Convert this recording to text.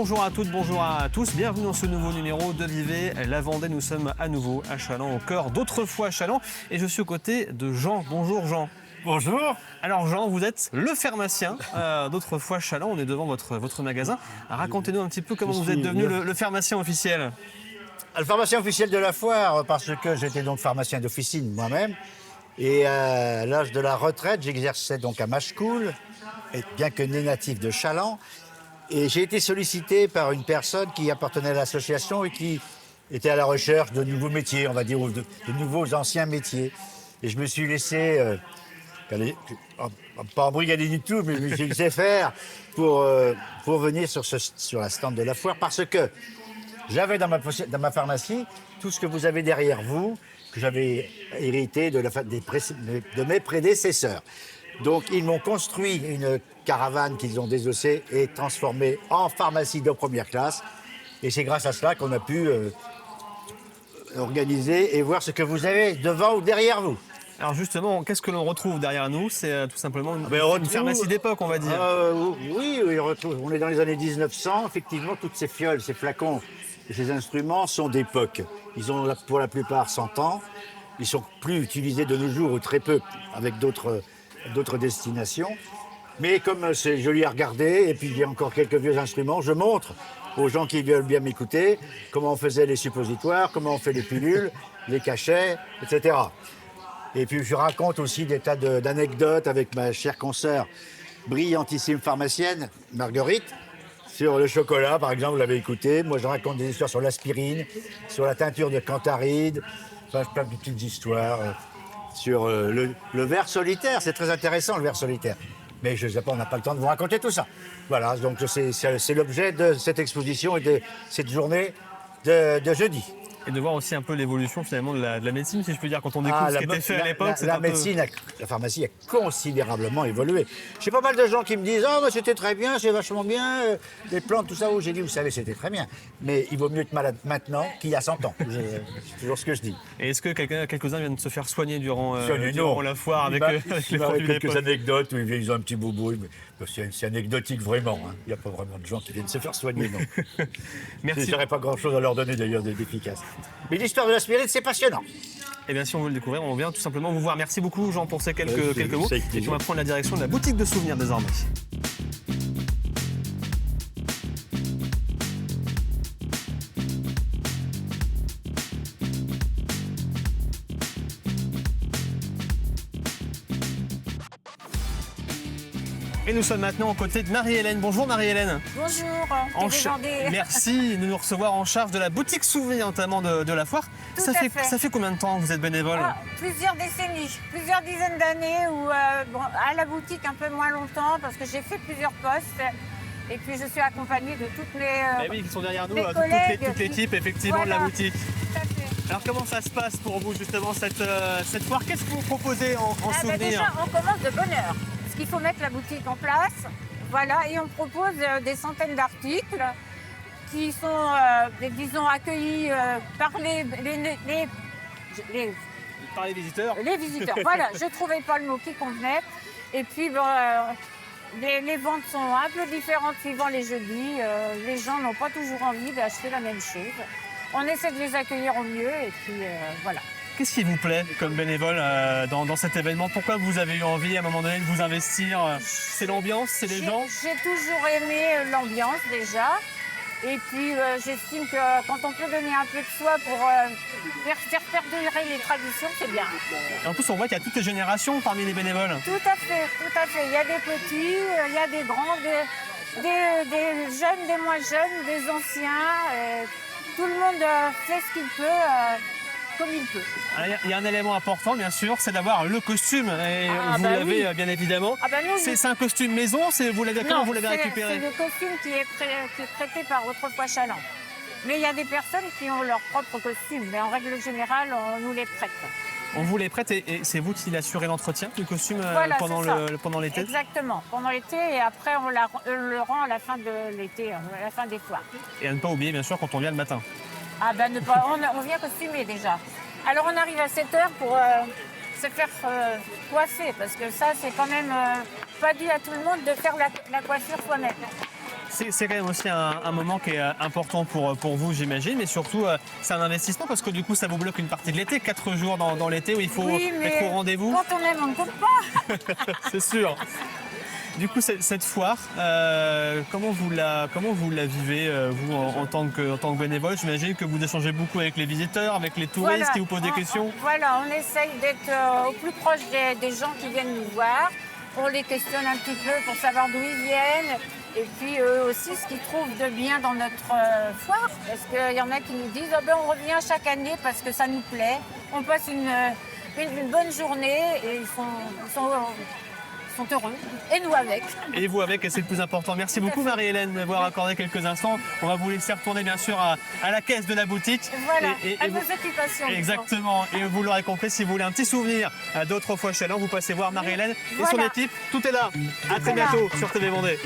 Bonjour à toutes, bonjour à tous, bienvenue dans ce nouveau numéro de Vivez la Vendée. Nous sommes à nouveau à Challans, au cœur d'Autrefois Challans, et je suis aux côtés de Jean. Bonjour Jean. Bonjour. Alors Jean, vous êtes le pharmacien d'Autrefois Challans, on est devant votre magasin. Racontez-nous un petit peu comment vous êtes devenu le pharmacien officiel. Le pharmacien officiel de la foire, parce que j'étais donc pharmacien d'officine moi-même. Et à l'âge de la retraite, j'exerçais donc à Machecoul, bien que né natif de Challans. Et j'ai été sollicité par une personne qui appartenait à l'association et qui était à la recherche de nouveaux métiers, on va dire, de nouveaux anciens métiers. Et je me suis laissé, pas embrigader du tout, mais je me suis laissé faire pour venir sur la stand de la foire, parce que j'avais dans ma pharmacie tout ce que vous avez derrière vous, que j'avais hérité de mes prédécesseurs. Donc, ils m'ont construit une caravane qu'ils ont désossée et transformée en pharmacie de première classe. Et c'est grâce à cela qu'on a pu organiser et voir ce que vous avez devant ou derrière vous. Alors justement, qu'est-ce que l'on retrouve derrière nous? C'est tout simplement une pharmacie d'époque, on va dire. Oui, on est dans les années 1900. Effectivement, toutes ces fioles, ces flacons et ces instruments sont d'époque. Ils ont pour la plupart 100 ans. Ils sont plus utilisés de nos jours, ou très peu, avec d'autres destinations. Mais comme c'est joli à regarder, et puis il y a encore quelques vieux instruments, je montre aux gens qui veulent bien m'écouter comment on faisait les suppositoires, comment on fait les pilules, les cachets, etc. Et puis je raconte aussi des tas d'anecdotes avec ma chère consoeur, brillantissime pharmacienne, Marguerite, sur le chocolat, par exemple, vous l'avez écouté. Moi, je raconte des histoires sur l'aspirine, sur la teinture de Cantharide, enfin, plein de petites histoires sur le ver solitaire. C'est très intéressant, le ver solitaire. Mais je ne sais pas, on n'a pas le temps de vous raconter tout ça. Voilà, donc c'est l'objet de cette exposition et de cette journée de jeudi. Et de voir aussi un peu l'évolution finalement de la médecine, si je peux dire, quand on découvre ce qui était fait à l'époque. La pharmacie a considérablement évolué. J'ai pas mal de gens qui me disent « Oh, c'était très bien, c'est vachement bien, les plantes, tout ça. » J'ai dit « Vous savez, c'était très bien. Mais il vaut mieux être malade maintenant qu'il y a 100 ans. » C'est toujours ce que je dis. Et est-ce que quelques-uns viennent de se faire soigner durant la foire avec les produits quelques anecdotes où ils ont un petit boubou. C'est anecdotique vraiment. Hein. Il n'y a pas vraiment de gens qui viennent se faire soigner, non. Merci. Je n'aurais pas grand-chose à leur donner d'ailleurs d'efficace. Mais l'histoire de l'aspirine, c'est passionnant. Eh bien, si on veut le découvrir, on vient tout simplement vous voir. Merci beaucoup, Jean, pour ces quelques mots. Et puis, on va prendre la direction de la boutique de souvenirs désormais. Et nous sommes maintenant aux côtés de Marie-Hélène. Bonjour Marie-Hélène. Bonjour, Merci de nous recevoir en charge de la boutique souvenir notamment de la foire. Ça fait combien de temps que vous êtes bénévole? Plusieurs décennies, plusieurs dizaines d'années, ou à la boutique un peu moins longtemps parce que j'ai fait plusieurs postes. Et puis je suis accompagnée de toutes les oui, qui sont derrière nous, toute l'équipe effectivement voilà, de la boutique. Tout à fait. Alors comment ça se passe pour vous justement cette foire? Qu'est-ce que vous proposez en souvenir? Déjà, on commence de bonne heure. Parce qu'il faut mettre la boutique en place. Voilà, et on propose des centaines d'articles qui sont, disons, accueillis par Par les visiteurs. les visiteurs. Voilà, je ne trouvais pas le mot qui convenait. Et puis, les ventes sont un peu différentes suivant les jeudis. Les gens n'ont pas toujours envie d'acheter la même chose. On essaie de les accueillir au mieux et puis voilà. Qu'est-ce qui vous plaît comme bénévole dans cet événement? Pourquoi vous avez eu envie à un moment donné de vous investir? C'est l'ambiance, c'est les gens? J'ai toujours aimé l'ambiance déjà. Et puis j'estime que quand on peut donner un peu de soi pour faire perdurer les traditions, c'est bien. Et en plus, on voit qu'il y a toutes les générations parmi les bénévoles. Tout à fait, tout à fait. Il y a des petits, il y a des grands, des jeunes, des moins jeunes, des anciens. Tout le monde fait ce qu'il peut. Comme il peut. Alors, il y a un élément important, bien sûr, c'est d'avoir le costume. Et vous l'avez, bien évidemment. C'est un costume maison, comment vous l'avez récupéré? C'est le costume qui est prêté par Autrefois Challans. Mais il y a des personnes qui ont leur propre costume. Mais en règle générale, on nous les prête. On vous les prête et c'est vous qui l'assurez l'entretien du costume pendant l'été? Exactement, pendant l'été et après on le rend à la fin de l'été, à la fin des foires. Et à ne pas oublier, bien sûr, quand on vient le matin. On vient costumer déjà. Alors on arrive à 7h pour se faire coiffer, parce que ça c'est quand même pas dit à tout le monde de faire la coiffure soi-même. C'est quand même aussi un moment qui est important pour vous, j'imagine, mais surtout, c'est un investissement parce que du coup, ça vous bloque une partie de l'été, 4 jours dans l'été où il faut Oui, mais être au rendez-vous. quand on aime, on ne compte pas. C'est sûr. Du coup, cette foire, comment vous la vivez, vous, en tant que bénévole? J'imagine que vous échangez beaucoup avec les visiteurs, avec les touristes Voilà. qui vous posent des questions. Voilà, on essaye d'être au plus proche des gens qui viennent nous voir. On les questionne un petit peu pour savoir d'où ils viennent. Et puis eux aussi, ce qu'ils trouvent de bien dans notre foire. Parce qu'il y en a qui nous disent oh ben, on revient chaque année parce que ça nous plaît. On passe une bonne journée et ils sont heureux. Et nous avec. Et vous avec, et c'est le plus important. Merci beaucoup Marie-Hélène d'avoir accordé quelques instants. On va vous laisser retourner bien sûr à la caisse de la boutique. Voilà, à vous- nos occupations. Exactement. Et vous l'aurez compris, si vous voulez un petit souvenir d'autrefois Châlons, vous passez voir Marie-Hélène et son Voilà. équipe. Tout est là. À très est là. bientôt sur TV Vendée.